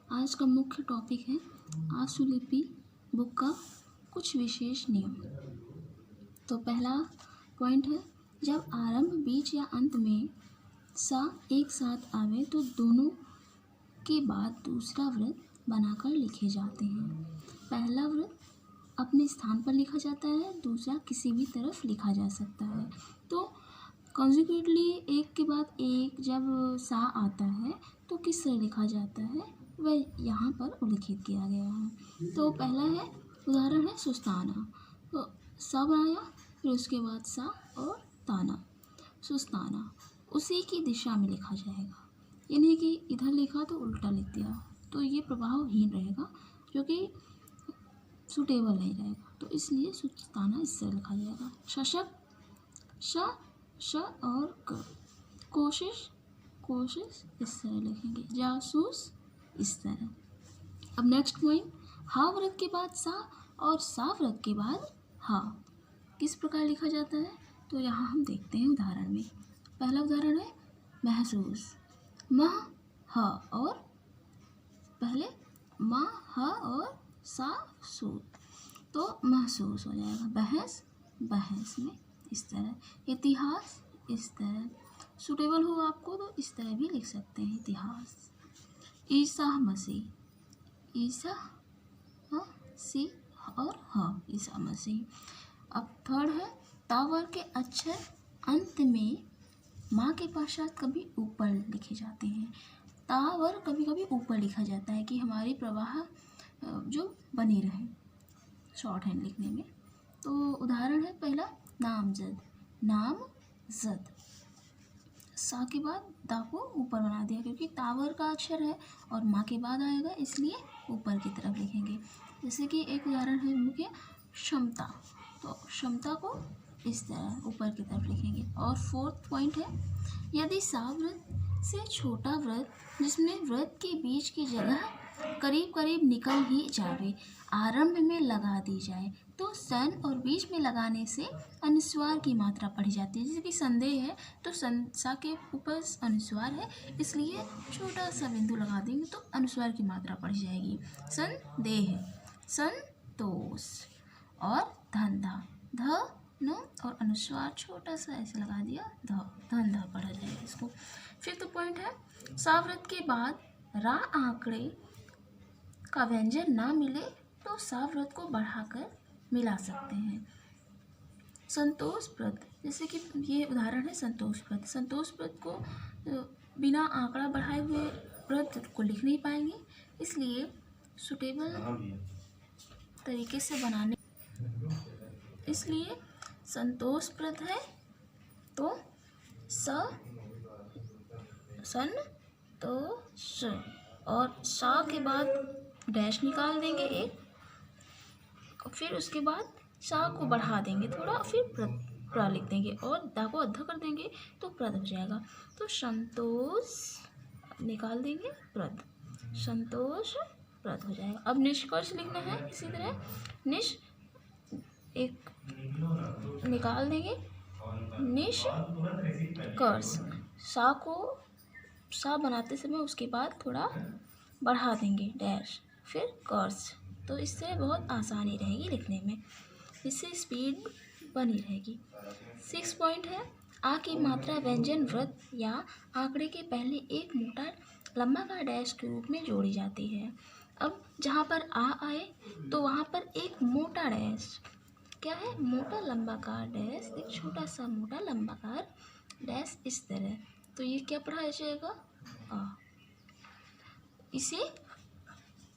आज का मुख्य टॉपिक है आशुलिपि बुक का कुछ विशेष नियम। तो पहला पॉइंट है, जब आरंभ, बीच या अंत में सा एक साथ आवे तो दोनों के बाद दूसरा व्रत बनाकर लिखे जाते हैं। पहला व्रत अपने स्थान पर लिखा जाता है, दूसरा किसी भी तरफ लिखा जा सकता है। तो कॉन्जिक्यूटली एक के बाद एक जब सा आता है तो किस तरह लिखा जाता है वह यहाँ पर उल्लिखित किया गया है। तो पहला है, उदाहरण है सुस्ताना। तो सा बनाया, फिर उसके बाद सा और ताना, सुस्ताना। उसी की दिशा में लिखा जाएगा, यानी कि इधर लिखा तो उल्टा लिख दिया, तो ये प्रभावहीन रहेगा, जो कि सूटेबल नहीं रहेगा। तो इसलिए सुस्ताना इससे लिखा जाएगा। शशक, श, श और क। कोशिश, कोशिश इस तरह लिखेंगे। जासूस इस तरह। अब नेक्स्ट पॉइंट, हा व्रत के बाद सा और सा व्रत के बाद हा किस प्रकार लिखा जाता है, तो यहाँ हम देखते हैं उदाहरण में। पहला उदाहरण है महसूस। मह ह और पहले मा ह और सा सू, तो महसूस हो जाएगा। बहस, बहस में इस तरह। इतिहास इस तरह। सूटेबल हो आपको तो इस तरह भी लिख सकते हैं, इतिहास। ईसा मसीह, ईसा सी और ह, ईसा मसीह। अब थर्ड है, तावर के अक्षर अंत में माँ के पश्चात कभी ऊपर लिखे जाते हैं। तावर कभी कभी ऊपर लिखा जाता है कि हमारी प्रवाह जो बनी रहे शॉर्ट हैंड लिखने में। तो उदाहरण है पहला नामजद, नामजद। सा के बाद दा को ऊपर बना दिया क्योंकि तावर का अक्षर है और माँ के बाद आएगा, इसलिए ऊपर की तरफ लिखेंगे। जैसे कि एक उदाहरण है मुख्य क्षमता, तो क्षमता को इस तरह ऊपर की तरफ लिखेंगे। और फोर्थ पॉइंट है, यदि सा व्रत से छोटा व्रत जिसमें व्रत के बीच की जगह करीब करीब निकल ही जावे आरंभ में लगा दी जाए तो सन और बीच में लगाने से अनुस्वार की मात्रा बढ़ जाती है। जैसे कि संदेह है तो सा के ऊपर अनुस्वार है, इसलिए छोटा सा बिंदु लगा देंगे तो अनुस्वार की मात्रा बढ़ जाएगी। संदेह, संतोष। और धंधा, ध न और अनुस्वार छोटा सा ऐसे लगा दिया, ध, धंधा पढ़ा जाएगा इसको। फिफ्थ पॉइंट है, सा व्रत के बाद रा आंकड़े का व्यंजन ना मिले तो सा व्रत को बढ़ाकर मिला सकते हैं। संतोषप्रद, जैसे कि ये उदाहरण है संतोषप्रद। संतोषप्रद को बिना आंकड़ा बढ़ाए हुए व्रत को लिख नहीं पाएंगे, इसलिए सुटेबल तरीके से बनाने, इसलिए संतोषप्रद है तो सन तो स और सा के बाद डैश निकाल देंगे एक, फिर उसके बाद सा को बढ़ा देंगे थोड़ा, फिर प्र लिख देंगे और दा को अद्धा कर देंगे तो प्रद हो जाएगा। तो संतोष निकाल देंगे, प्रद, संतोष प्रद हो जाएगा। अब निष्कर्ष लिखना है इसी तरह, निश एक निकाल देंगे, निष्कर्ष। सा को सा बनाते समय उसके बाद थोड़ा बढ़ा देंगे डैश, फिर कर्स। तो इससे बहुत आसानी रहेगी लिखने में, इससे स्पीड बनी रहेगी। 6 पॉइंट है, आ की मात्रा व्यंजन व्रत या आंकड़े के पहले एक मोटा लंबा का डैश के रूप में जोड़ी जाती है। अब जहाँ पर आ आए तो वहाँ पर एक मोटा डैश, क्या है, मोटा लंबा का डैश, एक छोटा सा मोटा लंबा का डैश इस तरह। तो ये क्या पढ़ाया जाएगा, आ, इसे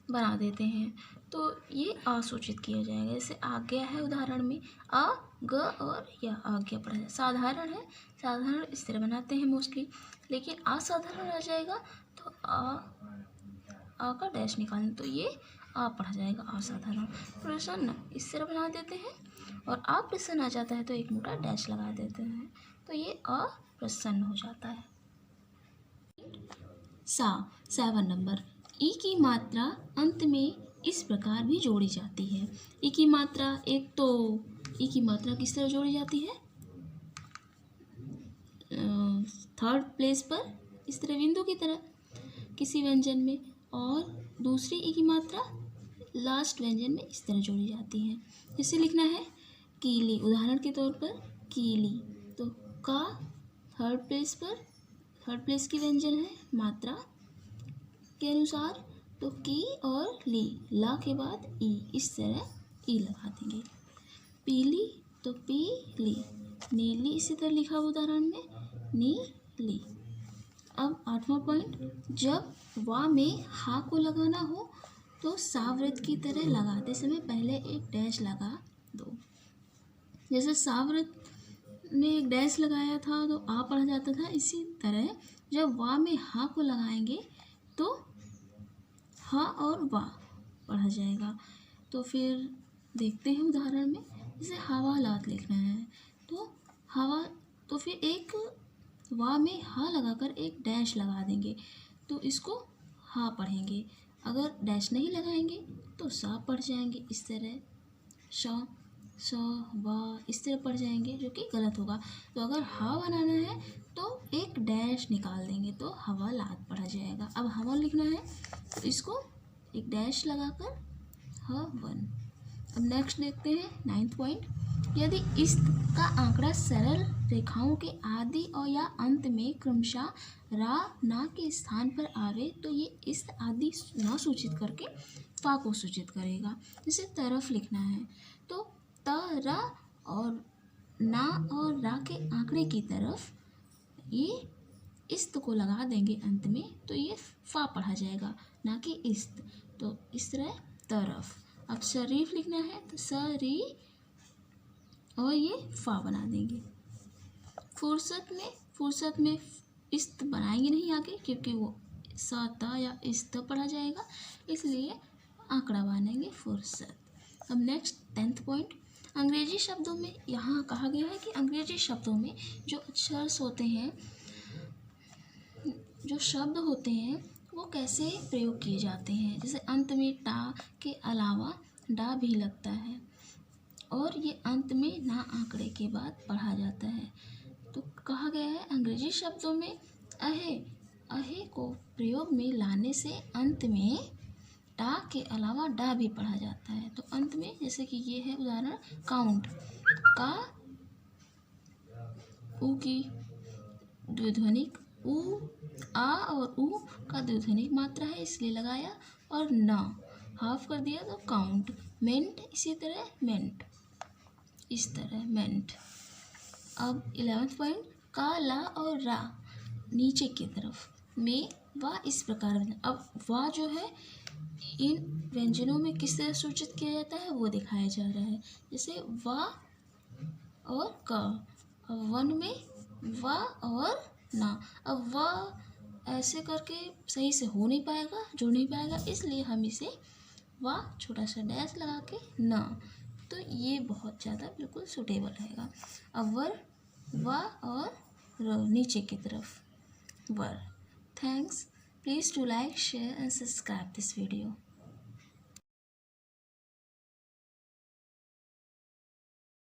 बना देते हैं तो ये आ सूचित किया जाएगा। जैसे आज्ञा है उदाहरण में, आ ग और या आज्ञा पढ़ा जाए। साधारण है, साधारण इस तरह बनाते हैं मोस्टली, लेकिन असाधारण आ जाएगा तो आ का डैश निकालें तो ये आ पढ़ा जाएगा, असाधारण। प्रसन्न इस तरह बना देते हैं, और आप प्रसन्न आ जाता है तो एक मोटा डैश लगा देते हैं तो ये अप्रसन्न हो जाता है। 7 नंबर, ई की मात्रा अंत में इस प्रकार भी जोड़ी जाती है। ई की मात्रा, एक तो ई की मात्रा किस तरह जोड़ी जाती है, थर्ड प्लेस पर इस तरह बिंदु की तरह किसी व्यंजन में, और दूसरी ई की मात्रा लास्ट व्यंजन में इस तरह जोड़ी जाती है। जैसे लिखना है कीली, उदाहरण के तौर पर कीली, तो का थर्ड प्लेस की व्यंजन है मात्रा के अनुसार, तो की और ली, ला के बाद ई, इस तरह ई लगा देंगे। पीली तो पीली, नीली इसी तरह लिखा हुआ उदाहरण में नीली। अब 8वां पॉइंट, जब वा में हा को लगाना हो तो सावृत की तरह लगाते समय पहले एक डैश लगा दो। जैसे सावृत में एक डैश लगाया था तो आ पढ़ा जाता था, इसी तरह जब वा में हा को लगाएंगे तो हा और वा पढ़ा जाएगा। तो फिर देखते हैं उदाहरण में, जैसे हवालात लिखना है तो हवा, तो फिर एक वा में हा लगाकर एक डैश लगा देंगे तो इसको हा पढ़ेंगे। अगर डैश नहीं लगाएंगे तो सा पढ़ जाएंगे, इस तरह श स वा इस तरह पढ़ जाएंगे, जो कि गलत होगा। तो अगर हा बनाना है तो एक डैश निकाल देंगे तो हवालात पढ़ा जाएगा। अब हवा लिखना है तो इसको एक डैश लगाकर हवन। अब नेक्स्ट देखते हैं 9th पॉइंट, यदि इस्त का आंकड़ा सरल रेखाओं के आदि और या अंत में क्रमशः रा ना के स्थान पर आवे तो ये इस्त आदि ना सूचित करके फा को सूचित करेगा। जैसे तरफ लिखना है तो त रा और ना और रा के आंकड़े की तरफ ये इस्त को लगा देंगे अंत में तो ये फा पढ़ा जाएगा, ना कि इस्त। तो इस तरह तरफ। अब शरीफ लिखना है तो सरी और ये फा बना देंगे। फुर्सत में इस्त बनाएंगे नहीं आगे, क्योंकि वो सा ता या इस्त पढ़ा जाएगा, इसलिए आंकड़ा बनाएंगे फुर्सत। अब नेक्स्ट 10th पॉइंट, अंग्रेजी शब्दों में यहाँ कहा गया है कि अंग्रेजी शब्दों में जो अक्षर्स होते हैं, जो शब्द होते हैं वो कैसे प्रयोग किए जाते हैं। जैसे अंत में टा के अलावा डा भी लगता है और ये अंत में ना आंकड़े के बाद पढ़ा जाता है। तो कहा गया है अंग्रेजी शब्दों में अहे को प्रयोग में लाने से अंत में टा के अलावा डा भी पढ़ा जाता है। तो अंत में जैसे कि ये है उदाहरण काउंट, का ऊ की द्विध्वनिक ऊ, आ और ऊ का द्विध्वनिक मात्रा है इसलिए लगाया, और ना हाफ कर दिया तो काउंट। मेंट इसी तरह मेंट, इस तरह मेंट। अब 11th पॉइंट, का ला और रा नीचे की तरफ में वा इस प्रकार। अब वा जो है इन व्यंजनों में किस तरह सूचित किया जाता है वो दिखाया जा रहा है। जैसे वा और का, वन में वा और ना। अब वा ऐसे करके सही से हो नहीं पाएगा, जुड़ नहीं पाएगा, इसलिए हम इसे वा छोटा सा डैश लगा के ना, तो ये बहुत ज़्यादा बिल्कुल सूटेबल रहेगा। अब वर, वा और र नीचे की तरफ वर। Thanks, please to like, share and subscribe this video.